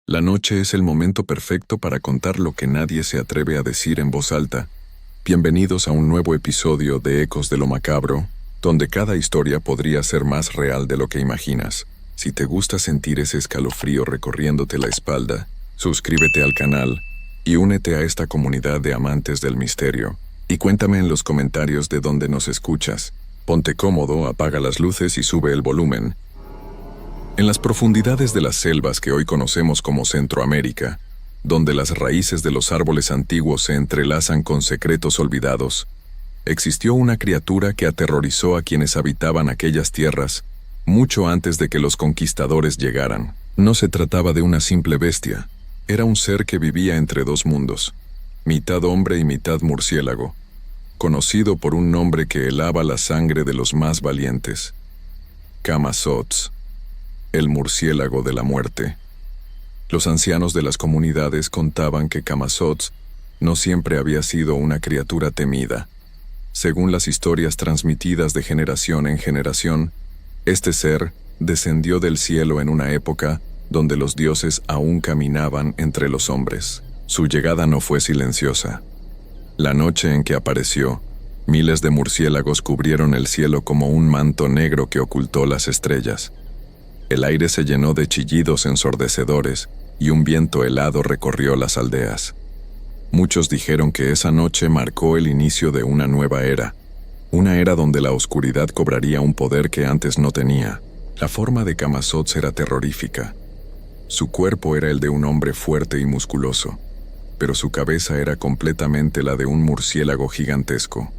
La noche es el momento perfecto para contar lo que nadie se atreve a decir en voz alta. Bienvenidos a un nuevo episodio de Ecos de lo Macabro, donde cada historia podría ser más real de lo que imaginas. Si te gusta sentir ese escalofrío recorriéndote la espalda, suscríbete al canal y únete a esta comunidad de amantes del misterio. Y cuéntame en los comentarios de dónde nos escuchas. Ponte cómodo, apaga las luces y sube el volumen. En las profundidades de las selvas que hoy conocemos como Centroamérica, donde las raíces de los árboles antiguos se entrelazan con secretos olvidados, existió una criatura que aterrorizó a quienes habitaban aquellas tierras mucho antes de que los conquistadores llegaran. No se trataba de una simple bestia, era un ser que vivía entre dos mundos, mitad hombre y mitad murciélago, conocido por un nombre que helaba la sangre de los más valientes: Camazotz, el murciélago de la muerte. Los ancianos de las comunidades contaban que Camazotz no siempre había sido una criatura temida. Según las historias transmitidas de generación en generación, este ser descendió del cielo en una época donde los dioses aún caminaban entre los hombres. Su llegada no fue silenciosa. La noche en que apareció, miles de murciélagos cubrieron el cielo como un manto negro que ocultó las estrellas. El aire se llenó de chillidos ensordecedores y un viento helado recorrió las aldeas. Muchos dijeron que esa noche marcó el inicio de una nueva era, una era donde la oscuridad cobraría un poder que antes no tenía. La forma de Camazotz era terrorífica. Su cuerpo era el de un hombre fuerte y musculoso, pero su cabeza era completamente la de un murciélago gigantesco.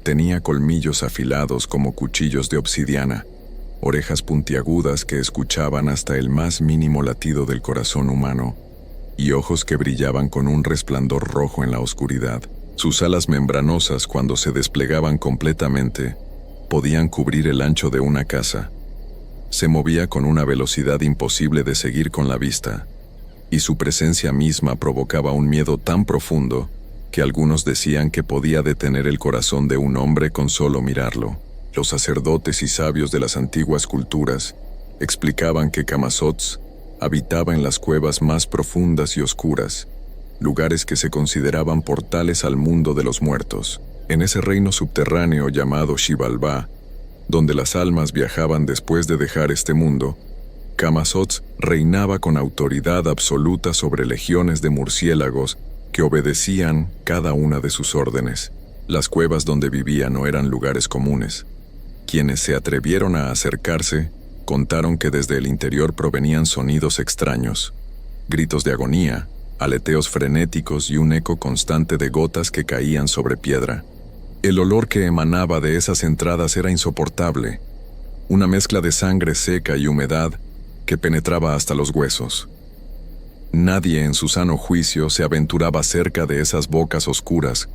Tenía colmillos afilados como cuchillos de obsidiana, orejas puntiagudas que escuchaban hasta el más mínimo latido del corazón humano, y ojos que brillaban con un resplandor rojo en la oscuridad. Sus alas membranosas, cuando se desplegaban completamente, podían cubrir el ancho de una casa. Se movía con una velocidad imposible de seguir con la vista, y su presencia misma provocaba un miedo tan profundo que algunos decían que podía detener el corazón de un hombre con solo mirarlo. Los sacerdotes y sabios de las antiguas culturas explicaban que Camazotz habitaba en las cuevas más profundas y oscuras, lugares que se consideraban portales al mundo de los muertos. En ese reino subterráneo llamado Xibalbá, donde las almas viajaban después de dejar este mundo, Camazotz reinaba con autoridad absoluta sobre legiones de murciélagos que obedecían cada una de sus órdenes. Las cuevas donde vivía no eran lugares comunes. Quienes se atrevieron a acercarse contaron que desde el interior provenían sonidos extraños, gritos de agonía, aleteos frenéticos y un eco constante de gotas que caían sobre piedra. El olor que emanaba de esas entradas era insoportable, una mezcla de sangre seca y humedad que penetraba hasta los huesos. Nadie en su sano juicio se aventuraba cerca de esas bocas oscuras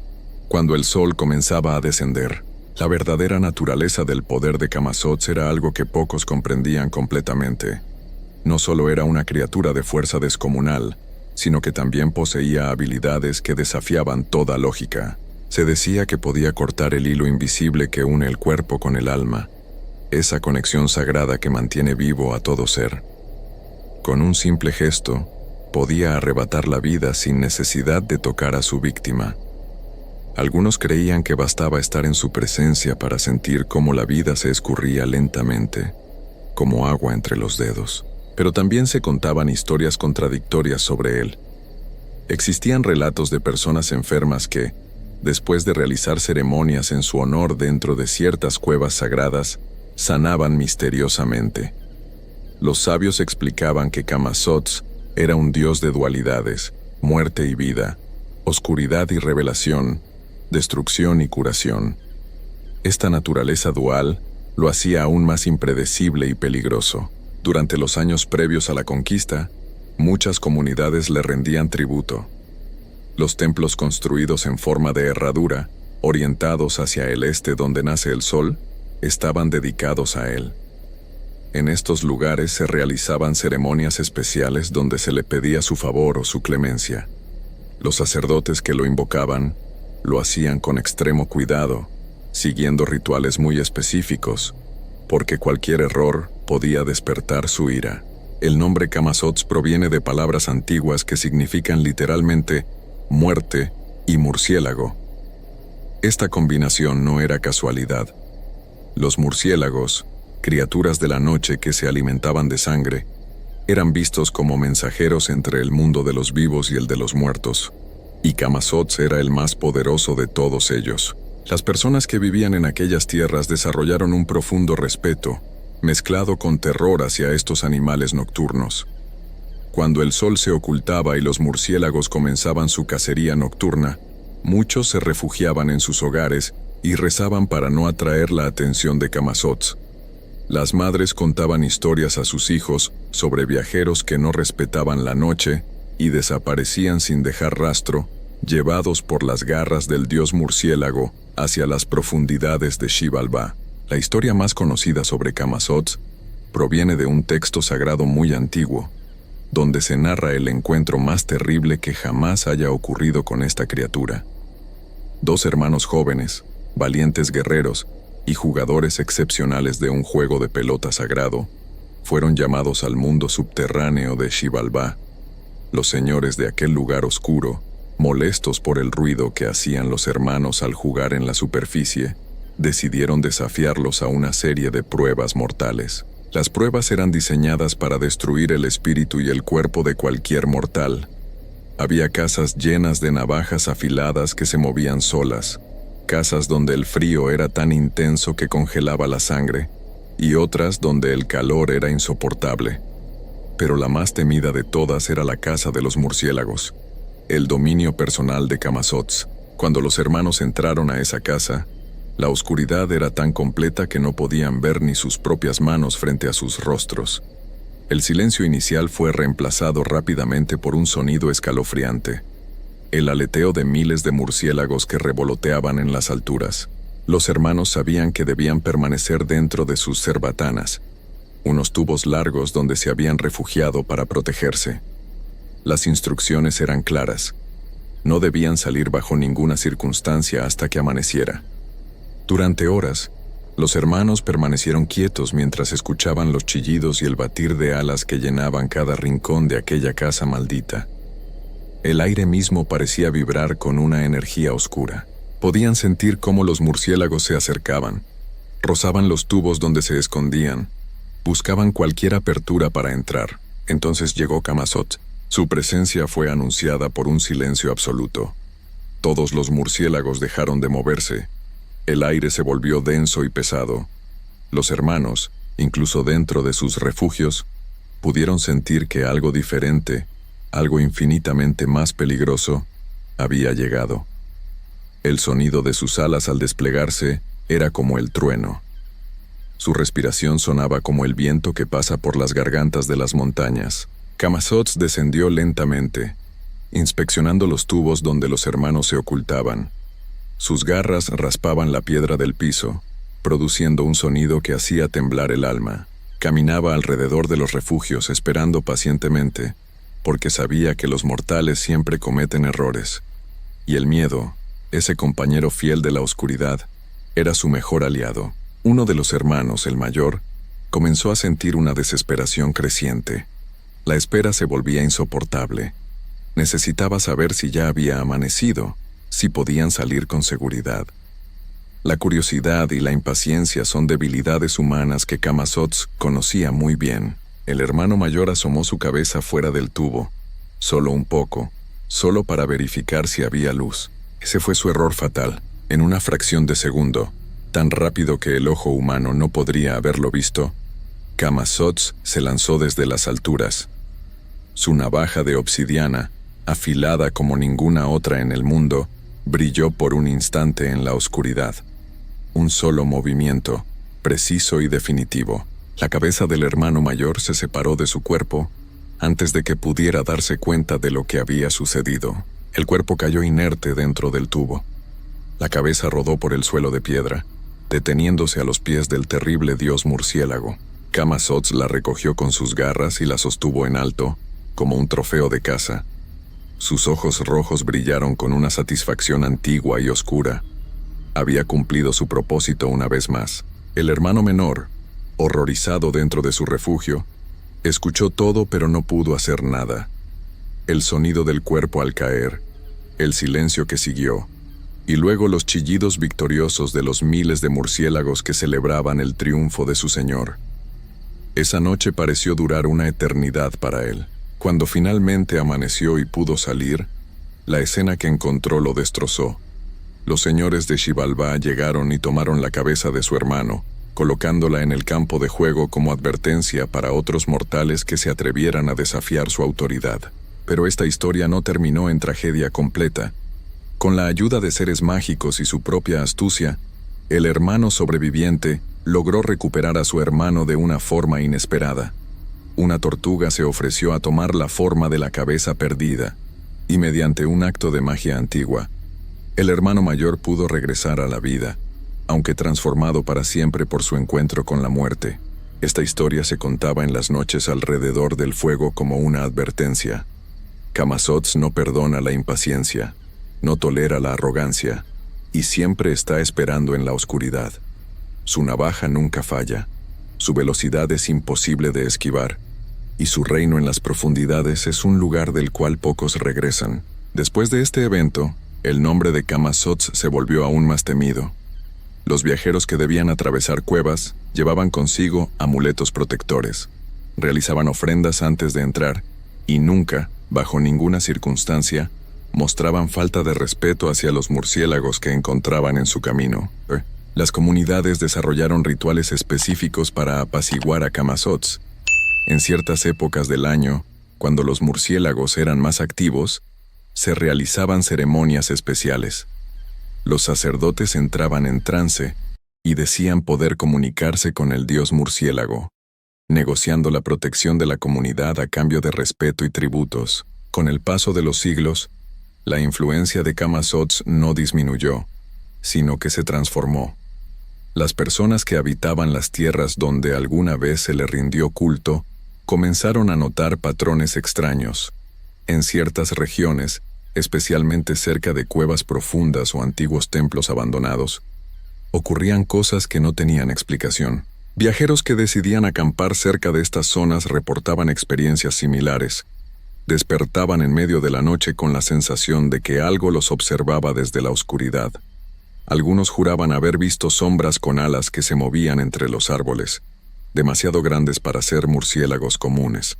cuando el sol comenzaba a descender. La verdadera naturaleza del poder de Camazotz era algo que pocos comprendían completamente. No solo era una criatura de fuerza descomunal, sino que también poseía habilidades que desafiaban toda lógica. Se decía que podía cortar el hilo invisible que une el cuerpo con el alma, esa conexión sagrada que mantiene vivo a todo ser. Con un simple gesto, podía arrebatar la vida sin necesidad de tocar a su víctima. Algunos creían que bastaba estar en su presencia para sentir cómo la vida se escurría lentamente, como agua entre los dedos. Pero también se contaban historias contradictorias sobre él. Existían relatos de personas enfermas que, después de realizar ceremonias en su honor dentro de ciertas cuevas sagradas, sanaban misteriosamente. Los sabios explicaban que Camazotz era un dios de dualidades, muerte y vida, oscuridad y revelación, destrucción y curación. Esta naturaleza dual lo hacía aún más impredecible y peligroso. Durante los años previos a la conquista, muchas comunidades le rendían tributo. Los templos construidos en forma de herradura, orientados hacia el este donde nace el sol, estaban dedicados a él. En estos lugares se realizaban ceremonias especiales donde se le pedía su favor o su clemencia. Los sacerdotes que lo invocaban lo hacían con extremo cuidado, siguiendo rituales muy específicos, porque cualquier error podía despertar su ira. El nombre Camazotz proviene de palabras antiguas que significan literalmente muerte y murciélago. Esta combinación no era casualidad. Los murciélagos, criaturas de la noche que se alimentaban de sangre, eran vistos como mensajeros entre el mundo de los vivos y el de los muertos, y Camazotz era el más poderoso de todos ellos. Las personas que vivían en aquellas tierras desarrollaron un profundo respeto, mezclado con terror hacia estos animales nocturnos. Cuando el sol se ocultaba y los murciélagos comenzaban su cacería nocturna, muchos se refugiaban en sus hogares y rezaban para no atraer la atención de Camazotz. Las madres contaban historias a sus hijos sobre viajeros que no respetaban la noche y desaparecían sin dejar rastro, llevados por las garras del dios murciélago hacia las profundidades de Xibalbá. La historia más conocida sobre Camazotz proviene de un texto sagrado muy antiguo, donde se narra el encuentro más terrible que jamás haya ocurrido con esta criatura. Dos hermanos jóvenes, valientes guerreros y jugadores excepcionales de un juego de pelota sagrado, fueron llamados al mundo subterráneo de Xibalbá. Los señores de aquel lugar oscuro, molestos por el ruido que hacían los hermanos al jugar en la superficie, decidieron desafiarlos a una serie de pruebas mortales. Las pruebas eran diseñadas para destruir el espíritu y el cuerpo de cualquier mortal. Había casas llenas de navajas afiladas que se movían solas, casas donde el frío era tan intenso que congelaba la sangre, y otras donde el calor era insoportable. Pero la más temida de todas era la casa de los murciélagos, el dominio personal de Camazotz. Cuando los hermanos entraron a esa casa, la oscuridad era tan completa que no podían ver ni sus propias manos frente a sus rostros. El silencio inicial fue reemplazado rápidamente por un sonido escalofriante, el aleteo de miles de murciélagos que revoloteaban en las alturas. Los hermanos sabían que debían permanecer dentro de sus cerbatanas, unos tubos largos donde se habían refugiado para protegerse. Las instrucciones eran claras. No debían salir bajo ninguna circunstancia hasta que amaneciera. Durante horas, los hermanos permanecieron quietos mientras escuchaban los chillidos y el batir de alas que llenaban cada rincón de aquella casa maldita. El aire mismo parecía vibrar con una energía oscura. Podían sentir cómo los murciélagos se acercaban, rozaban los tubos donde se escondían, buscaban cualquier apertura para entrar. Entonces llegó Camazotz. Su presencia fue anunciada por un silencio absoluto. Todos los murciélagos dejaron de moverse. El aire se volvió denso y pesado. Los hermanos, incluso dentro de sus refugios, pudieron sentir que algo diferente, algo infinitamente más peligroso, había llegado. El sonido de sus alas al desplegarse era como el trueno. Su respiración sonaba como el viento que pasa por las gargantas de las montañas. Camazotz descendió lentamente, inspeccionando los tubos donde los hermanos se ocultaban. Sus garras raspaban la piedra del piso, produciendo un sonido que hacía temblar el alma. Caminaba alrededor de los refugios esperando pacientemente, porque sabía que los mortales siempre cometen errores. Y el miedo, ese compañero fiel de la oscuridad, era su mejor aliado. Uno de los hermanos, el mayor, comenzó a sentir una desesperación creciente. La espera se volvía insoportable. Necesitaba saber si ya había amanecido, si podían salir con seguridad. La curiosidad y la impaciencia son debilidades humanas que Camazotz conocía muy bien. El hermano mayor asomó su cabeza fuera del tubo, solo un poco, solo para verificar si había luz. Ese fue su error fatal. En una fracción de segundo, tan rápido que el ojo humano no podría haberlo visto, Camazotz se lanzó desde las alturas. Su navaja de obsidiana, afilada como ninguna otra en el mundo, brilló por un instante en la oscuridad. Un solo movimiento, preciso y definitivo. La cabeza del hermano mayor se separó de su cuerpo antes de que pudiera darse cuenta de lo que había sucedido. El cuerpo cayó inerte dentro del tubo. La cabeza rodó por el suelo de piedra, deteniéndose a los pies del terrible dios murciélago. Camazotz la recogió con sus garras y la sostuvo en alto, como un trofeo de caza. Sus ojos rojos brillaron con una satisfacción antigua y oscura. Había cumplido su propósito una vez más. El hermano menor, horrorizado dentro de su refugio, Escuchó todo, pero no pudo hacer nada. El sonido del cuerpo al caer, el silencio que siguió, y luego los chillidos victoriosos de los miles de murciélagos que celebraban el triunfo de su señor. Esa noche pareció durar una eternidad para él. Cuando finalmente amaneció y pudo salir, la escena que encontró lo destrozó. Los señores de Xibalbá llegaron y tomaron la cabeza de su hermano, colocándola en el campo de juego como advertencia para otros mortales que se atrevieran a desafiar su autoridad. Pero esta historia no terminó en tragedia completa. Con la ayuda de seres mágicos y su propia astucia, el hermano sobreviviente logró recuperar a su hermano de una forma inesperada. Una tortuga se ofreció a tomar la forma de la cabeza perdida, y mediante un acto de magia antigua, el hermano mayor pudo regresar a la vida, aunque transformado para siempre por su encuentro con la muerte. Esta historia se contaba en las noches alrededor del fuego como una advertencia. Camazotz no perdona la impaciencia, no tolera la arrogancia, y siempre está esperando en la oscuridad. Su navaja nunca falla, su velocidad es imposible de esquivar, y su reino en las profundidades es un lugar del cual pocos regresan. Después de este evento, el nombre de Camazotz se volvió aún más temido. Los viajeros que debían atravesar cuevas llevaban consigo amuletos protectores, realizaban ofrendas antes de entrar, y nunca, bajo ninguna circunstancia, mostraban falta de respeto hacia los murciélagos que encontraban en su camino. Las comunidades desarrollaron rituales específicos para apaciguar a Camazotz. En ciertas épocas del año, cuando los murciélagos eran más activos, se realizaban ceremonias especiales. Los sacerdotes entraban en trance y decían poder comunicarse con el dios murciélago, negociando la protección de la comunidad a cambio de respeto y tributos. Con el paso de los siglos, la influencia de Camazotz no disminuyó, sino que se transformó. Las personas que habitaban las tierras donde alguna vez se le rindió culto comenzaron a notar patrones extraños. En ciertas regiones, especialmente cerca de cuevas profundas o antiguos templos abandonados, ocurrían cosas que no tenían explicación. Viajeros que decidían acampar cerca de estas zonas reportaban experiencias similares. Despertaban en medio de la noche con la sensación de que algo los observaba desde la oscuridad. Algunos juraban haber visto sombras con alas que se movían entre los árboles, demasiado grandes para ser murciélagos comunes.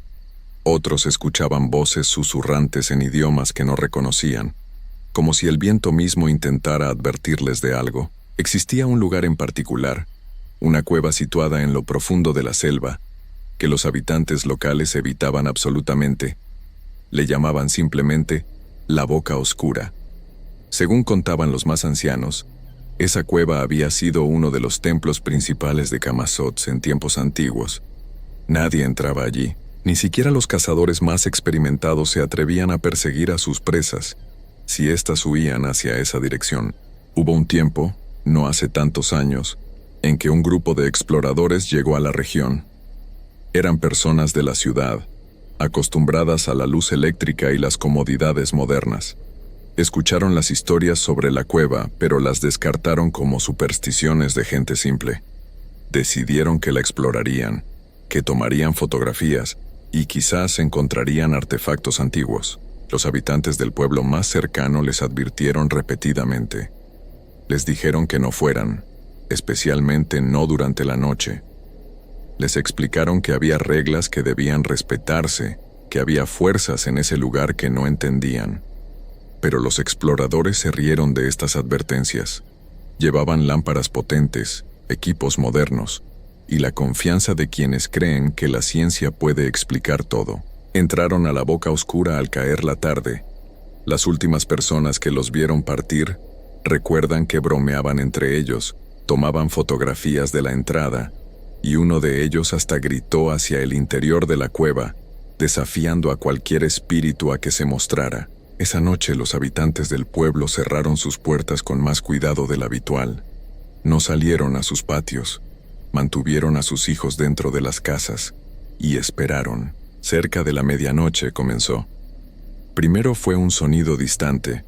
Otros escuchaban voces susurrantes en idiomas que no reconocían, como si el viento mismo intentara advertirles de algo. Existía un lugar en particular, una cueva situada en lo profundo de la selva, que los habitantes locales evitaban absolutamente. Le llamaban simplemente la Boca Oscura. Según contaban los más ancianos, esa cueva había sido uno de los templos principales de Camazotz en tiempos antiguos. Nadie entraba allí. Ni siquiera los cazadores más experimentados se atrevían a perseguir a sus presas, si éstas huían hacia esa dirección. Hubo un tiempo, no hace tantos años, en que un grupo de exploradores llegó a la región. Eran personas de la ciudad, acostumbradas a la luz eléctrica y las comodidades modernas. Escucharon las historias sobre la cueva, pero las descartaron como supersticiones de gente simple. Decidieron que la explorarían, que tomarían fotografías, y quizás encontrarían artefactos antiguos. Los habitantes del pueblo más cercano les advirtieron repetidamente. Les dijeron que no fueran, especialmente no durante la noche. Les explicaron que había reglas que debían respetarse, que había fuerzas en ese lugar que no entendían. Pero los exploradores se rieron de estas advertencias. Llevaban lámparas potentes, equipos modernos, y la confianza de quienes creen que la ciencia puede explicar todo. Entraron a la Boca Oscura al caer la tarde. Las últimas personas que los vieron partir recuerdan que bromeaban entre ellos, tomaban fotografías de la entrada, y uno de ellos hasta gritó hacia el interior de la cueva, desafiando a cualquier espíritu a que se mostrara. Esa noche los habitantes del pueblo cerraron sus puertas con más cuidado del habitual. No salieron a sus patios. Mantuvieron a sus hijos dentro de las casas y esperaron. Cerca de la medianoche comenzó. Primero fue un sonido distante,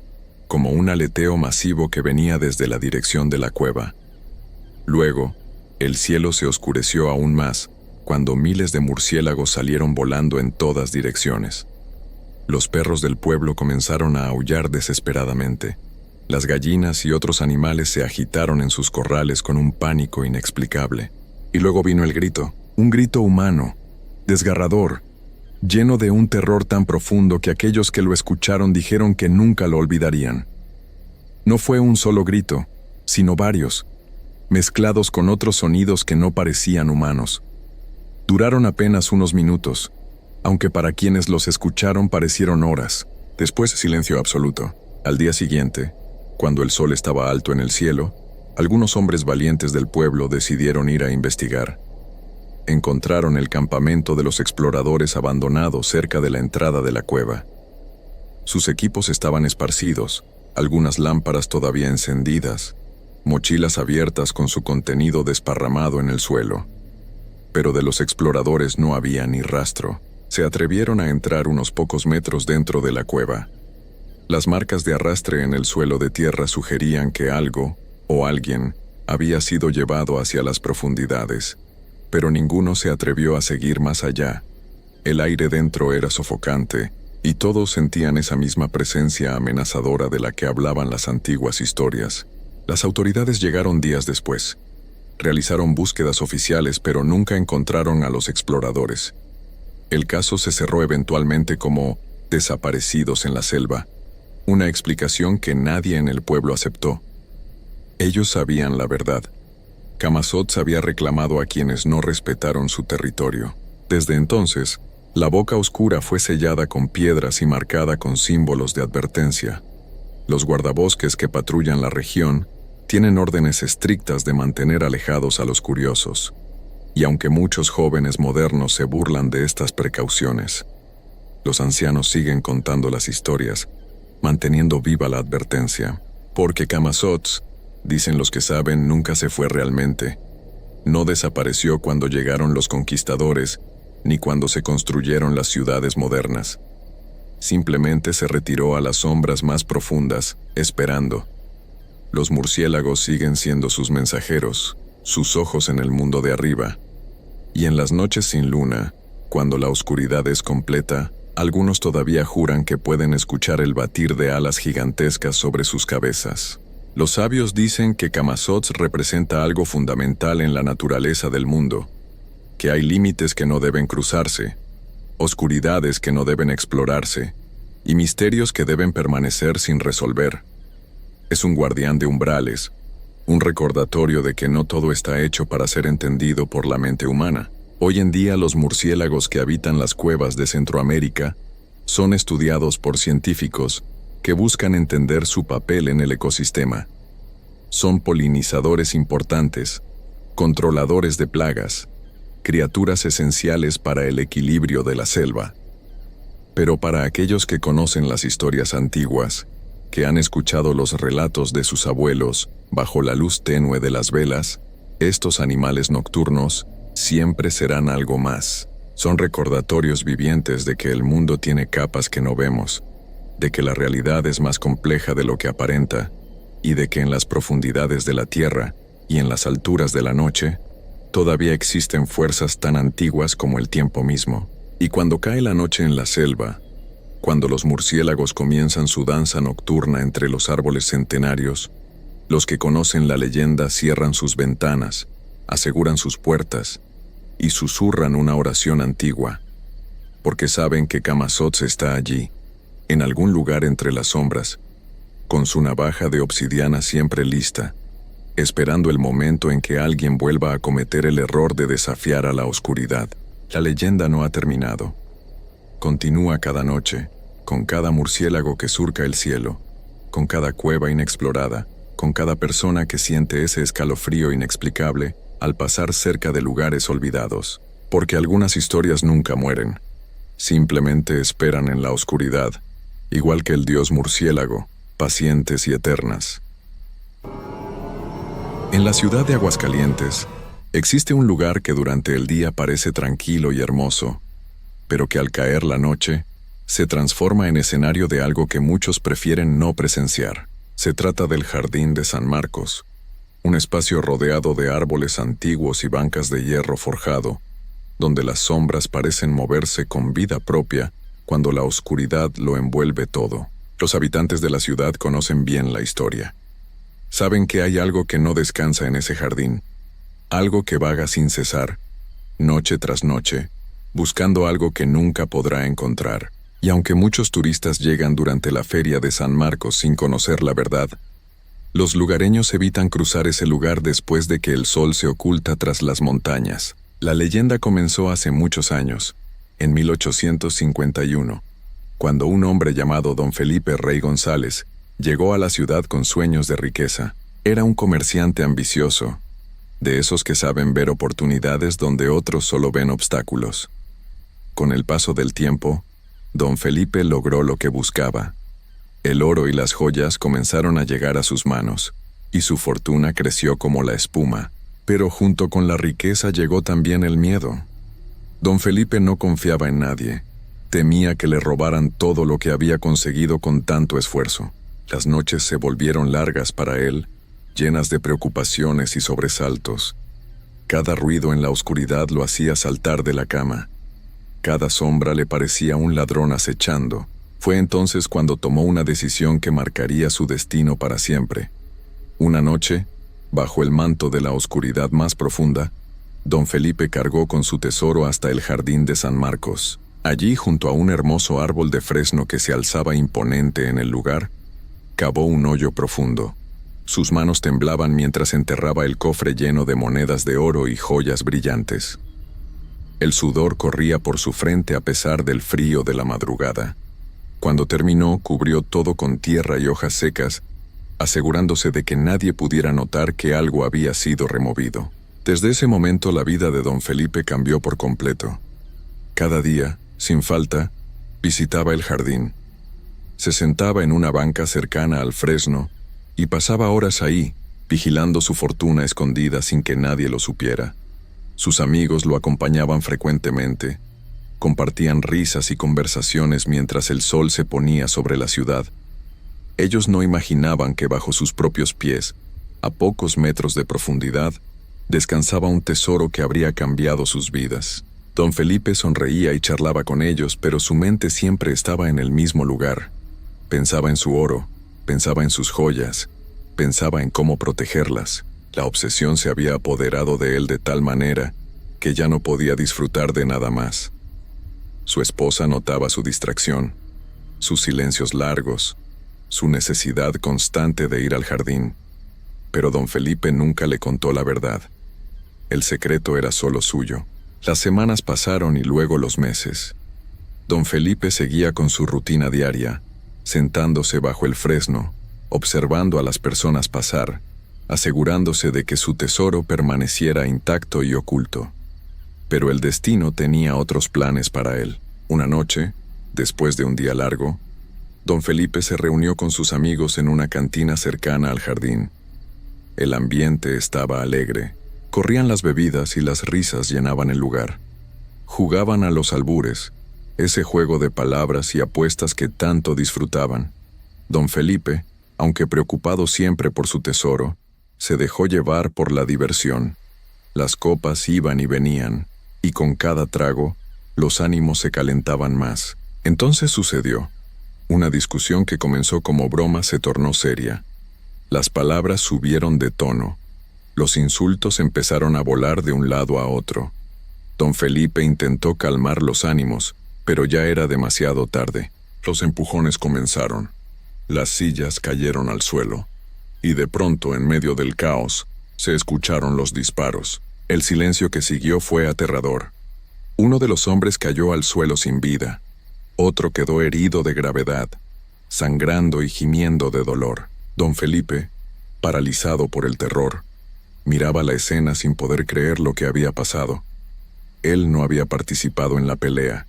como un aleteo masivo que venía desde la dirección de la cueva. Luego, el cielo se oscureció aún más, cuando miles de murciélagos salieron volando en todas direcciones. Los perros del pueblo comenzaron a aullar desesperadamente. Las gallinas y otros animales se agitaron en sus corrales con un pánico inexplicable. Y luego vino el grito, un grito humano, desgarrador, lleno de un terror tan profundo que aquellos que lo escucharon dijeron que nunca lo olvidarían. No fue un solo grito, sino varios, mezclados con otros sonidos que no parecían humanos. Duraron apenas unos minutos, aunque para quienes los escucharon parecieron horas. Después silencio absoluto. Al día siguiente, cuando el sol estaba alto en el cielo, algunos hombres valientes del pueblo decidieron ir a investigar. Encontraron el campamento de los exploradores abandonado cerca de la entrada de la cueva. Sus equipos estaban esparcidos, algunas lámparas todavía encendidas, mochilas abiertas con su contenido desparramado en el suelo. Pero de los exploradores no había ni rastro. Se atrevieron a entrar unos pocos metros dentro de la cueva. Las marcas de arrastre en el suelo de tierra sugerían que algo, o alguien, había sido llevado hacia las profundidades, pero ninguno se atrevió a seguir más allá. El aire dentro era sofocante, y todos sentían esa misma presencia amenazadora de la que hablaban las antiguas historias. Las autoridades llegaron días después. Realizaron búsquedas oficiales, pero nunca encontraron a los exploradores. El caso se cerró eventualmente como desaparecidos en la selva, una explicación que nadie en el pueblo aceptó. Ellos sabían la verdad. Camazotz había reclamado a quienes no respetaron su territorio. Desde entonces, la boca oscura fue sellada con piedras y marcada con símbolos de advertencia. Los guardabosques que patrullan la región tienen órdenes estrictas de mantener alejados a los curiosos. Y aunque muchos jóvenes modernos se burlan de estas precauciones, los ancianos siguen contando las historias, manteniendo viva la advertencia. Porque Camazotz, dicen los que saben, nunca se fue realmente. No desapareció cuando llegaron los conquistadores, ni cuando se construyeron las ciudades modernas. Simplemente se retiró a las sombras más profundas, esperando. Los murciélagos siguen siendo sus mensajeros, sus ojos en el mundo de arriba. Y en las noches sin luna, cuando la oscuridad es completa, algunos todavía juran que pueden escuchar el batir de alas gigantescas sobre sus cabezas. Los sabios dicen que Camazotz representa algo fundamental en la naturaleza del mundo, que hay límites que no deben cruzarse, oscuridades que no deben explorarse, y misterios que deben permanecer sin resolver. Es un guardián de umbrales, un recordatorio de que no todo está hecho para ser entendido por la mente humana. Hoy en día los murciélagos que habitan las cuevas de Centroamérica son estudiados por científicos que buscan entender su papel en el ecosistema. Son polinizadores importantes, controladores de plagas, criaturas esenciales para el equilibrio de la selva. Pero para aquellos que conocen las historias antiguas, que han escuchado los relatos de sus abuelos bajo la luz tenue de las velas, estos animales nocturnos siempre serán algo más. Son recordatorios vivientes de que el mundo tiene capas que no vemos, de que la realidad es más compleja de lo que aparenta, y de que en las profundidades de la tierra y en las alturas de la noche, todavía existen fuerzas tan antiguas como el tiempo mismo. Y cuando cae la noche en la selva, cuando los murciélagos comienzan su danza nocturna entre los árboles centenarios, los que conocen la leyenda cierran sus ventanas, aseguran sus puertas y susurran una oración antigua, porque saben que Camazotz está allí, en algún lugar entre las sombras, con su navaja de obsidiana siempre lista, esperando el momento en que alguien vuelva a cometer el error de desafiar a la oscuridad. La leyenda no ha terminado. Continúa cada noche, con cada murciélago que surca el cielo, con cada cueva inexplorada, con cada persona que siente ese escalofrío inexplicable al pasar cerca de lugares olvidados. Porque algunas historias nunca mueren, simplemente esperan en la oscuridad, igual que el dios murciélago, pacientes y eternas. En la ciudad de Aguascalientes, existe un lugar que durante el día parece tranquilo y hermoso, pero que al caer la noche, se transforma en escenario de algo que muchos prefieren no presenciar. Se trata del Jardín de San Marcos, un espacio rodeado de árboles antiguos y bancas de hierro forjado, donde las sombras parecen moverse con vida propia cuando la oscuridad lo envuelve todo. Los habitantes de la ciudad conocen bien la historia. Saben que hay algo que no descansa en ese jardín, algo que vaga sin cesar, noche tras noche, buscando algo que nunca podrá encontrar. Y aunque muchos turistas llegan durante la feria de San Marcos sin conocer la verdad, los lugareños evitan cruzar ese lugar después de que el sol se oculta tras las montañas. La leyenda comenzó hace muchos años, en 1851, cuando un hombre llamado Don Felipe Rey González llegó a la ciudad con sueños de riqueza. Era un comerciante ambicioso, de esos que saben ver oportunidades donde otros solo ven obstáculos. Con el paso del tiempo, Don Felipe logró lo que buscaba. El oro y las joyas comenzaron a llegar a sus manos, y su fortuna creció como la espuma. Pero junto con la riqueza llegó también el miedo. Don Felipe no confiaba en nadie. Temía que le robaran todo lo que había conseguido con tanto esfuerzo. Las noches se volvieron largas para él, llenas de preocupaciones y sobresaltos. Cada ruido en la oscuridad lo hacía saltar de la cama. Cada sombra le parecía un ladrón acechando. Fue entonces cuando tomó una decisión que marcaría su destino para siempre. Una noche, bajo el manto de la oscuridad más profunda, Don Felipe cargó con su tesoro hasta el jardín de San Marcos. Allí, junto a un hermoso árbol de fresno que se alzaba imponente en el lugar, cavó un hoyo profundo. Sus manos temblaban mientras enterraba el cofre lleno de monedas de oro y joyas brillantes. El sudor corría por su frente a pesar del frío de la madrugada. Cuando terminó, cubrió todo con tierra y hojas secas, asegurándose de que nadie pudiera notar que algo había sido removido. Desde ese momento la vida de Don Felipe cambió por completo. Cada día, sin falta, visitaba el jardín. Se sentaba en una banca cercana al fresno y pasaba horas ahí, vigilando su fortuna escondida sin que nadie lo supiera. Sus amigos lo acompañaban frecuentemente. Compartían risas y conversaciones mientras el sol se ponía sobre la ciudad. Ellos no imaginaban que bajo sus propios pies, a pocos metros de profundidad, descansaba un tesoro que habría cambiado sus vidas. Don Felipe sonreía y charlaba con ellos, pero su mente siempre estaba en el mismo lugar. Pensaba en su oro, pensaba en sus joyas, pensaba en cómo protegerlas. La obsesión se había apoderado de él de tal manera que ya no podía disfrutar de nada más. Su esposa notaba su distracción, sus silencios largos, su necesidad constante de ir al jardín. Pero Don Felipe nunca le contó la verdad. El secreto era solo suyo. Las semanas pasaron y luego los meses. Don Felipe seguía con su rutina diaria, sentándose bajo el fresno, observando a las personas pasar, asegurándose de que su tesoro permaneciera intacto y oculto. Pero el destino tenía otros planes para él. Una noche, después de un día largo, Don Felipe se reunió con sus amigos en una cantina cercana al jardín. El ambiente estaba alegre. Corrían las bebidas y las risas llenaban el lugar. Jugaban a los albures, ese juego de palabras y apuestas que tanto disfrutaban. Don Felipe, aunque preocupado siempre por su tesoro, se dejó llevar por la diversión. Las copas iban y venían, y con cada trago, los ánimos se calentaban más. Entonces sucedió. Una discusión que comenzó como broma se tornó seria. Las palabras subieron de tono. Los insultos empezaron a volar de un lado a otro. Don Felipe intentó calmar los ánimos, pero ya era demasiado tarde. Los empujones comenzaron. Las sillas cayeron al suelo. Y de pronto, en medio del caos, se escucharon los disparos. El silencio que siguió fue aterrador. Uno de los hombres cayó al suelo sin vida. Otro quedó herido de gravedad, sangrando y gimiendo de dolor. Don Felipe, paralizado por el terror, miraba la escena sin poder creer lo que había pasado. Él no había participado en la pelea.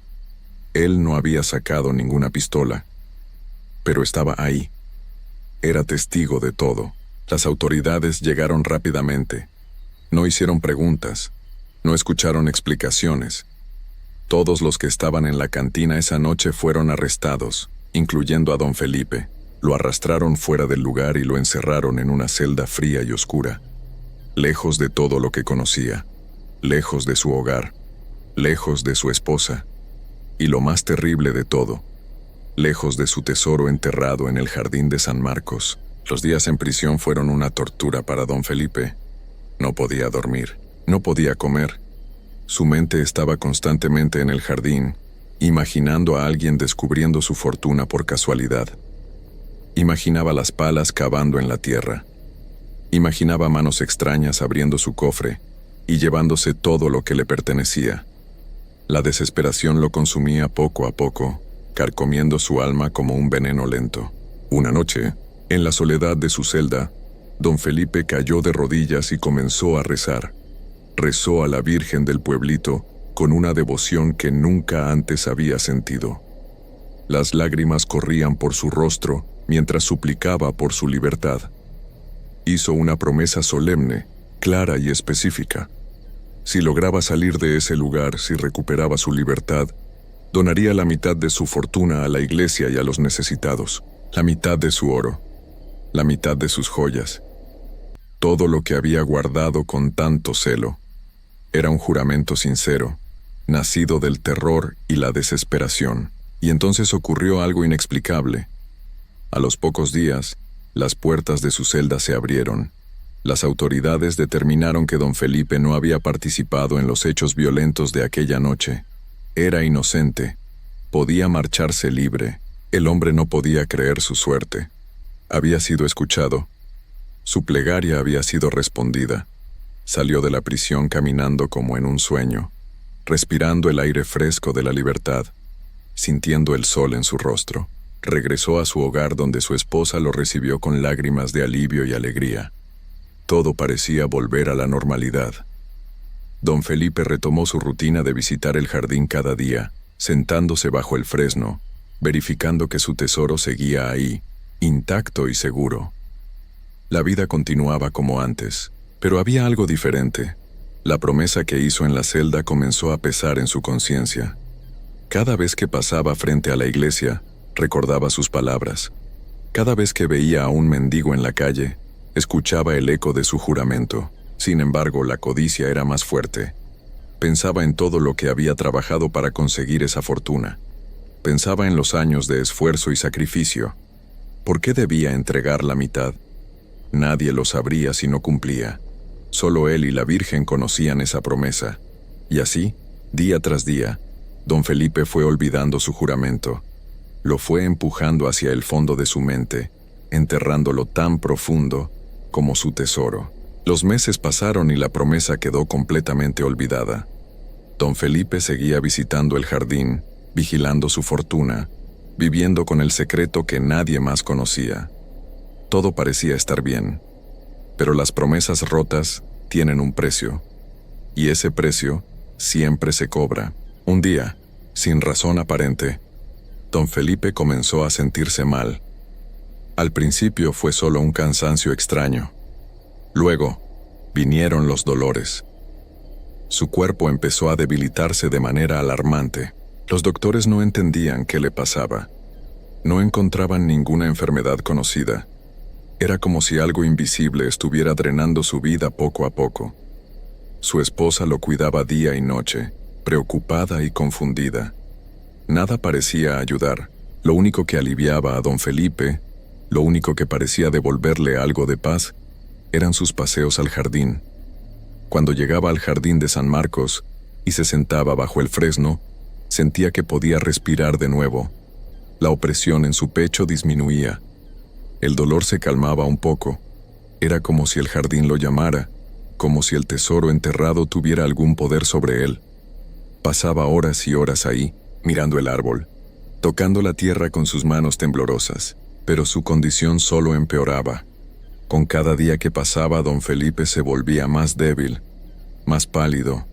Él no había sacado ninguna pistola. Pero estaba ahí. Era testigo de todo. Las autoridades llegaron rápidamente. No hicieron preguntas. No escucharon explicaciones. Todos los que estaban en la cantina esa noche fueron arrestados, incluyendo a Don Felipe. Lo arrastraron fuera del lugar y lo encerraron en una celda fría y oscura, lejos de todo lo que conocía, lejos de su hogar, lejos de su esposa, y lo más terrible de todo, lejos de su tesoro enterrado en el jardín de San Marcos. Los días en prisión fueron una tortura para don Felipe. No podía dormir, no podía comer. Su mente estaba constantemente en el jardín, imaginando a alguien descubriendo su fortuna por casualidad. Imaginaba las palas cavando en la tierra. Imaginaba manos extrañas abriendo su cofre y llevándose todo lo que le pertenecía. La desesperación lo consumía poco a poco, carcomiendo su alma como un veneno lento. Una noche, en la soledad de su celda, don Felipe cayó de rodillas y comenzó a rezar. Rezó a la Virgen del pueblito con una devoción que nunca antes había sentido. Las lágrimas corrían por su rostro mientras suplicaba por su libertad. Hizo una promesa solemne, clara y específica. Si lograba salir de ese lugar, si recuperaba su libertad, donaría la mitad de su fortuna a la iglesia y a los necesitados, la mitad de su oro, la mitad de sus joyas. Todo lo que había guardado con tanto celo. Era un juramento sincero, nacido del terror y la desesperación. Y entonces ocurrió algo inexplicable. A los pocos días, las puertas de su celda se abrieron. Las autoridades determinaron que don Felipe no había participado en los hechos violentos de aquella noche. Era inocente. Podía marcharse libre. El hombre no podía creer su suerte. Había sido escuchado. Su plegaria había sido respondida. Salió de la prisión caminando como en un sueño, respirando el aire fresco de la libertad, sintiendo el sol en su rostro. Regresó a su hogar donde su esposa lo recibió con lágrimas de alivio y alegría. Todo parecía volver a la normalidad. Don Felipe retomó su rutina de visitar el jardín cada día, sentándose bajo el fresno, verificando que su tesoro seguía ahí, intacto y seguro. La vida continuaba como antes, pero había algo diferente. La promesa que hizo en la celda comenzó a pesar en su conciencia. Cada vez que pasaba frente a la iglesia, recordaba sus palabras. Cada vez que veía a un mendigo en la calle, escuchaba el eco de su juramento. Sin embargo, la codicia era más fuerte. Pensaba en todo lo que había trabajado para conseguir esa fortuna. Pensaba en los años de esfuerzo y sacrificio. ¿Por qué debía entregar la mitad? Nadie lo sabría si no cumplía. Solo él y la Virgen conocían esa promesa. Y así, día tras día, don Felipe fue olvidando su juramento. Lo fue empujando hacia el fondo de su mente, enterrándolo tan profundo como su tesoro. Los meses pasaron y la promesa quedó completamente olvidada. Don Felipe seguía visitando el jardín, vigilando su fortuna, viviendo con el secreto que nadie más conocía. Todo parecía estar bien, pero las promesas rotas tienen un precio, y ese precio siempre se cobra. Un día, sin razón aparente, don Felipe comenzó a sentirse mal. Al principio fue solo un cansancio extraño. Luego, vinieron los dolores. Su cuerpo empezó a debilitarse de manera alarmante. Los doctores no entendían qué le pasaba. No encontraban ninguna enfermedad conocida. Era como si algo invisible estuviera drenando su vida poco a poco. Su esposa lo cuidaba día y noche, preocupada y confundida. Nada parecía ayudar. Lo único que aliviaba a don Felipe, lo único que parecía devolverle algo de paz, eran sus paseos al jardín. Cuando llegaba al jardín de San Marcos y se sentaba bajo el fresno, sentía que podía respirar de nuevo. La opresión en su pecho disminuía. El dolor se calmaba un poco. Era como si el jardín lo llamara, como si el tesoro enterrado tuviera algún poder sobre él. Pasaba horas y horas ahí, mirando el árbol, tocando la tierra con sus manos temblorosas, pero su condición solo empeoraba. Con cada día que pasaba, don Felipe se volvía más débil, más pálido,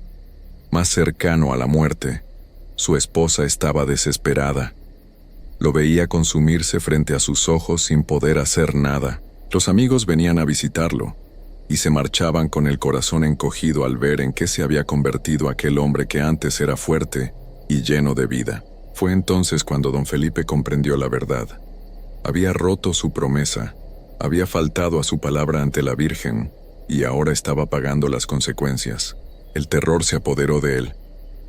más cercano a la muerte. Su esposa estaba desesperada. Lo veía consumirse frente a sus ojos sin poder hacer nada. Los amigos venían a visitarlo y se marchaban con el corazón encogido al ver en qué se había convertido aquel hombre que antes era fuerte y lleno de vida. Fue entonces cuando don Felipe comprendió la verdad. Había roto su promesa, había faltado a su palabra ante la Virgen y ahora estaba pagando las consecuencias. El terror se apoderó de él.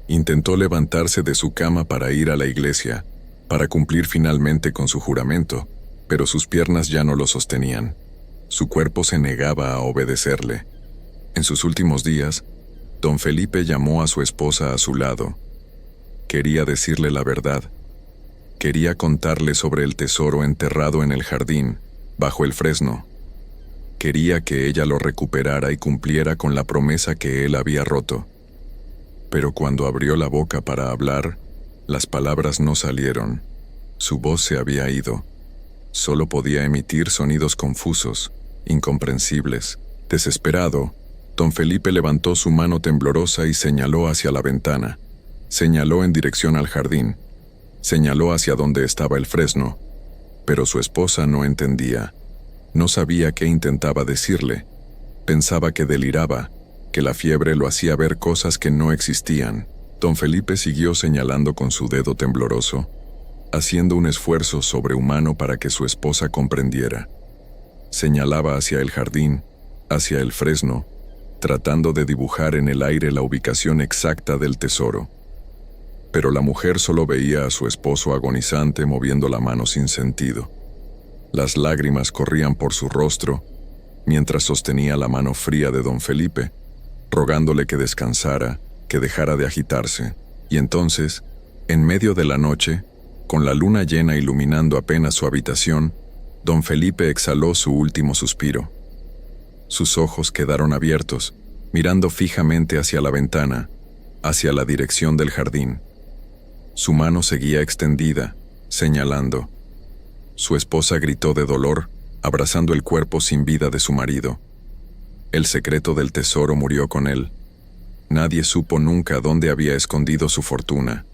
Intentó levantarse de su cama para ir a la iglesia, para cumplir finalmente con su juramento, pero sus piernas ya no lo sostenían. Su cuerpo se negaba a obedecerle. En sus últimos días, don Felipe llamó a su esposa a su lado. Quería decirle la verdad. Quería contarle sobre el tesoro enterrado en el jardín, bajo el fresno. Quería que ella lo recuperara y cumpliera con la promesa que él había roto. Pero cuando abrió la boca para hablar, las palabras no salieron. Su voz se había ido. Solo podía emitir sonidos confusos, incomprensibles. Desesperado, don Felipe levantó su mano temblorosa y señaló hacia la ventana. Señaló en dirección al jardín. Señaló hacia donde estaba el fresno. Pero su esposa no entendía. No sabía qué intentaba decirle. Pensaba que deliraba, que la fiebre lo hacía ver cosas que no existían. Don Felipe siguió señalando con su dedo tembloroso, haciendo un esfuerzo sobrehumano para que su esposa comprendiera. Señalaba hacia el jardín, hacia el fresno, tratando de dibujar en el aire la ubicación exacta del tesoro. Pero la mujer solo veía a su esposo agonizante moviendo la mano sin sentido. Las lágrimas corrían por su rostro, mientras sostenía la mano fría de don Felipe, rogándole que descansara, que dejara de agitarse. Y entonces, en medio de la noche, con la luna llena iluminando apenas su habitación, don Felipe exhaló su último suspiro. Sus ojos quedaron abiertos, mirando fijamente hacia la ventana, hacia la dirección del jardín. Su mano seguía extendida, señalando. Su esposa gritó de dolor, abrazando el cuerpo sin vida de su marido. El secreto del tesoro murió con él. Nadie supo nunca dónde había escondido su fortuna.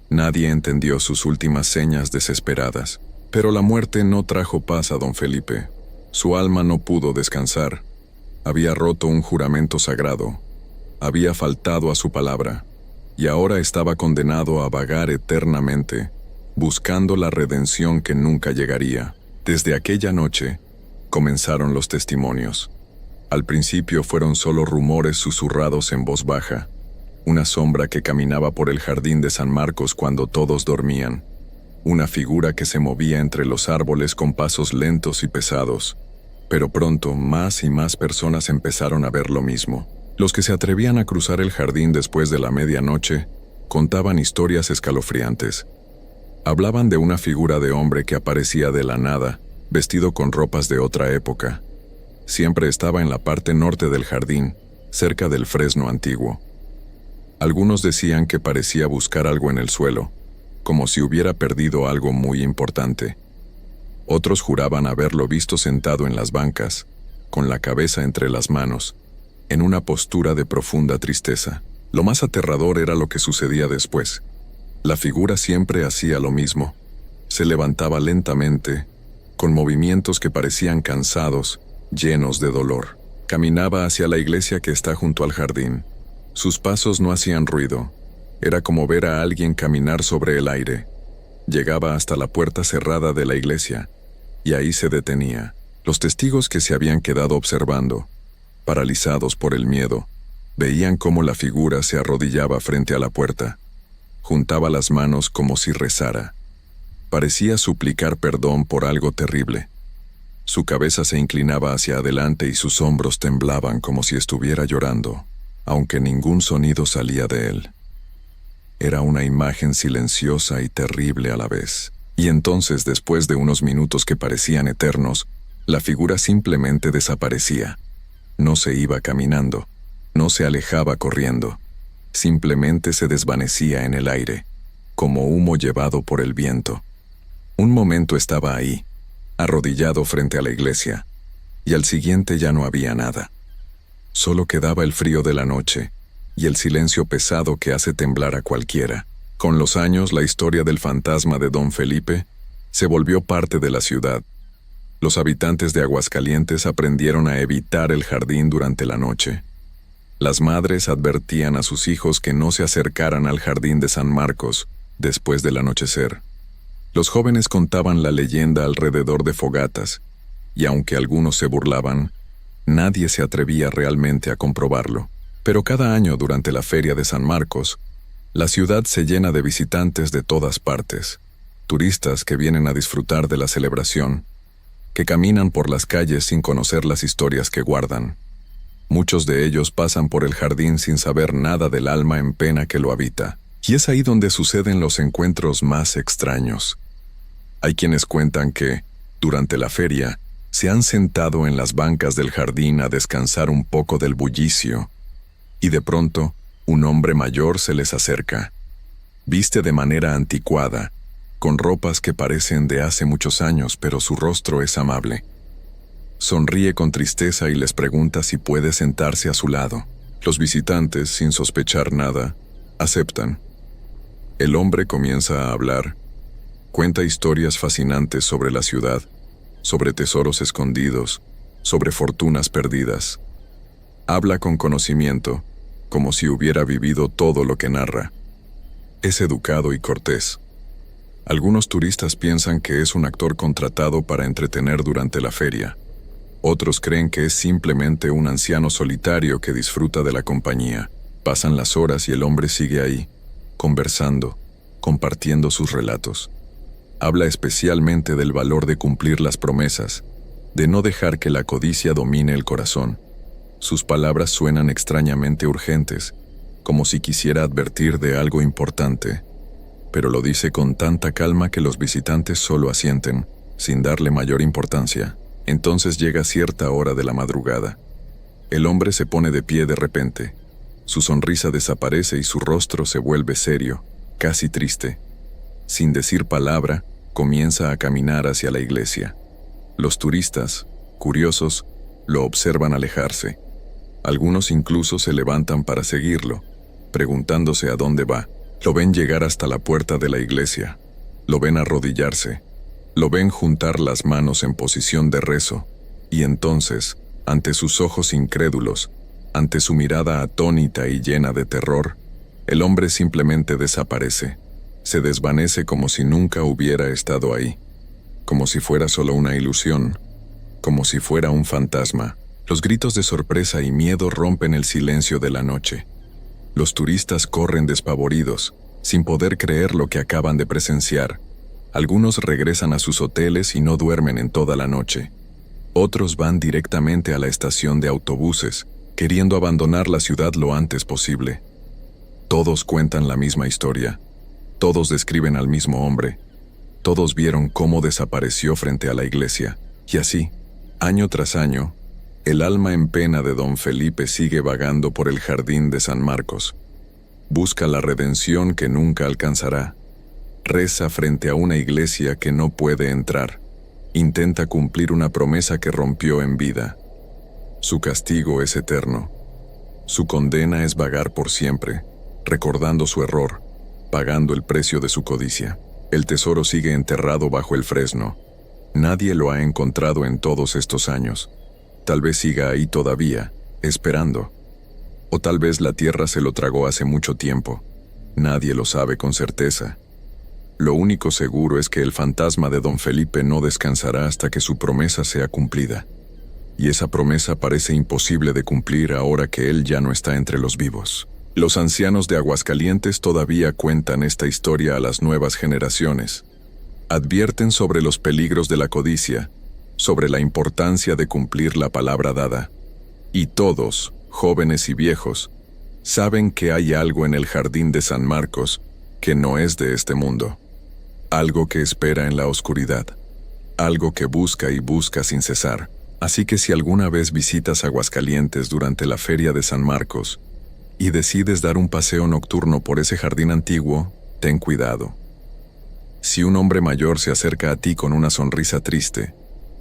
Nadie entendió sus últimas señas desesperadas. Pero la muerte no trajo paz a don Felipe. Su alma no pudo descansar. Había roto un juramento sagrado. Había faltado a su palabra. Y ahora estaba condenado a vagar eternamente, buscando la redención que nunca llegaría. Desde aquella noche, comenzaron los testimonios. Al principio fueron solo rumores susurrados en voz baja, una sombra que caminaba por el jardín de San Marcos cuando todos dormían, una figura que se movía entre los árboles con pasos lentos y pesados. Pero pronto más y más personas empezaron a ver lo mismo. Los que se atrevían a cruzar el jardín después de la medianoche contaban historias escalofriantes. Hablaban de una figura de hombre que aparecía de la nada, vestido con ropas de otra época. Siempre estaba en la parte norte del jardín, cerca del fresno antiguo. Algunos decían que parecía buscar algo en el suelo, como si hubiera perdido algo muy importante. Otros juraban haberlo visto sentado en las bancas, con la cabeza entre las manos, en una postura de profunda tristeza. Lo más aterrador era lo que sucedía después. La figura siempre hacía lo mismo. Se levantaba lentamente, con movimientos que parecían cansados, llenos de dolor. Caminaba hacia la iglesia que está junto al jardín. Sus pasos no hacían ruido. Era como ver a alguien caminar sobre el aire. Llegaba hasta la puerta cerrada de la iglesia, y ahí se detenía. Los testigos que se habían quedado observando, paralizados por el miedo, veían cómo la figura se arrodillaba frente a la puerta. Juntaba las manos como si rezara. Parecía suplicar perdón por algo terrible. Su cabeza se inclinaba hacia adelante y sus hombros temblaban como si estuviera llorando, aunque ningún sonido salía de él. Era una imagen silenciosa y terrible a la vez. Y entonces, después de unos minutos que parecían eternos, la figura simplemente desaparecía. No se iba caminando, no se alejaba corriendo. Simplemente se desvanecía en el aire, como humo llevado por el viento. Un momento estaba ahí, arrodillado frente a la iglesia, y al siguiente ya no había nada. Solo quedaba el frío de la noche y el silencio pesado que hace temblar a cualquiera. Con los años, la historia del fantasma de don Felipe se volvió parte de la ciudad. Los habitantes de Aguascalientes aprendieron a evitar el jardín durante la noche. Las madres advertían a sus hijos que no se acercaran al jardín de San Marcos después del anochecer. Los jóvenes contaban la leyenda alrededor de fogatas, y aunque algunos se burlaban, nadie se atrevía realmente a comprobarlo. Pero cada año durante la feria de San Marcos, La ciudad se llena de visitantes de todas partes, turistas que vienen a disfrutar de la celebración, que caminan por las calles sin conocer las historias que guardan. Muchos de ellos pasan por el jardín sin saber nada del alma en pena que lo habita, y es ahí donde suceden los encuentros más extraños. Hay quienes cuentan que, durante la feria, se han sentado en las bancas del jardín a descansar un poco del bullicio, y de pronto, un hombre mayor se les acerca. Viste de manera anticuada, con ropas que parecen de hace muchos años, pero su rostro es amable. Sonríe con tristeza y les pregunta si puede sentarse a su lado. Los visitantes, sin sospechar nada, aceptan. El hombre comienza a hablar. Cuenta historias fascinantes sobre la ciudad, sobre tesoros escondidos, sobre fortunas perdidas. Habla con conocimiento, como si hubiera vivido todo lo que narra. Es educado y cortés. Algunos turistas piensan que es un actor contratado para entretener durante la feria. Otros creen que es simplemente un anciano solitario que disfruta de la compañía. Pasan las horas y el hombre sigue ahí, conversando, compartiendo sus relatos. Habla especialmente del valor de cumplir las promesas, de no dejar que la codicia domine el corazón. Sus palabras suenan extrañamente urgentes, como si quisiera advertir de algo importante, pero lo dice con tanta calma que los visitantes solo asienten, sin darle mayor importancia. Entonces llega cierta hora de la madrugada. El hombre se pone de pie de repente. Su sonrisa desaparece y su rostro se vuelve serio, casi triste. Sin decir palabra, comienza a caminar hacia la iglesia. Los turistas, curiosos, lo observan alejarse. Algunos incluso se levantan para seguirlo, preguntándose a dónde va. Lo ven llegar hasta la puerta de la iglesia. Lo ven arrodillarse. Lo ven juntar las manos en posición de rezo. Y entonces, ante sus ojos incrédulos, ante su mirada atónita y llena de terror, el hombre simplemente desaparece. Se desvanece como si nunca hubiera estado ahí. Como si fuera solo una ilusión. Como si fuera un fantasma. Los gritos de sorpresa y miedo rompen el silencio de la noche. Los turistas corren despavoridos, sin poder creer lo que acaban de presenciar. Algunos regresan a sus hoteles y no duermen en toda la noche. Otros van directamente a la estación de autobuses, queriendo abandonar la ciudad lo antes posible. Todos cuentan la misma historia. Todos describen al mismo hombre. Todos vieron cómo desapareció frente a la iglesia. Y así, año tras año, el alma en pena de don Felipe sigue vagando por el jardín de San Marcos. Busca la redención que nunca alcanzará. Reza frente a una iglesia que no puede entrar. Intenta cumplir una promesa que rompió en vida. Su castigo es eterno. Su condena es vagar por siempre, recordando su error, pagando el precio de su codicia. El tesoro sigue enterrado bajo el fresno. Nadie lo ha encontrado en todos estos años. Tal vez siga ahí todavía, esperando. O tal vez la tierra se lo tragó hace mucho tiempo. Nadie lo sabe con certeza. Lo único seguro es que el fantasma de don Felipe no descansará hasta que su promesa sea cumplida. Y esa promesa parece imposible de cumplir ahora que él ya no está entre los vivos. Los ancianos de Aguascalientes todavía cuentan esta historia a las nuevas generaciones. Advierten sobre los peligros de la codicia, sobre la importancia de cumplir la palabra dada. Y todos, jóvenes y viejos, saben que hay algo en el jardín de San Marcos que no es de este mundo. Algo que espera en la oscuridad. Algo que busca y busca sin cesar. Así que si alguna vez visitas Aguascalientes durante la feria de San Marcos y decides dar un paseo nocturno por ese jardín antiguo, ten cuidado. Si un hombre mayor se acerca a ti con una sonrisa triste,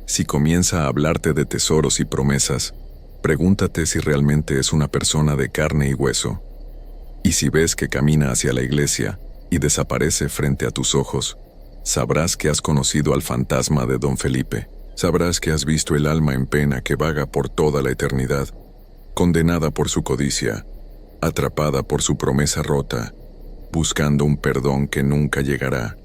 si comienza a hablarte de tesoros y promesas, pregúntate si realmente es una persona de carne y hueso. Y si ves que camina hacia la iglesia y desaparece frente a tus ojos, sabrás que has conocido al fantasma de don Felipe. Sabrás que has visto el alma en pena que vaga por toda la eternidad, condenada por su codicia, atrapada por su promesa rota, buscando un perdón que nunca llegará.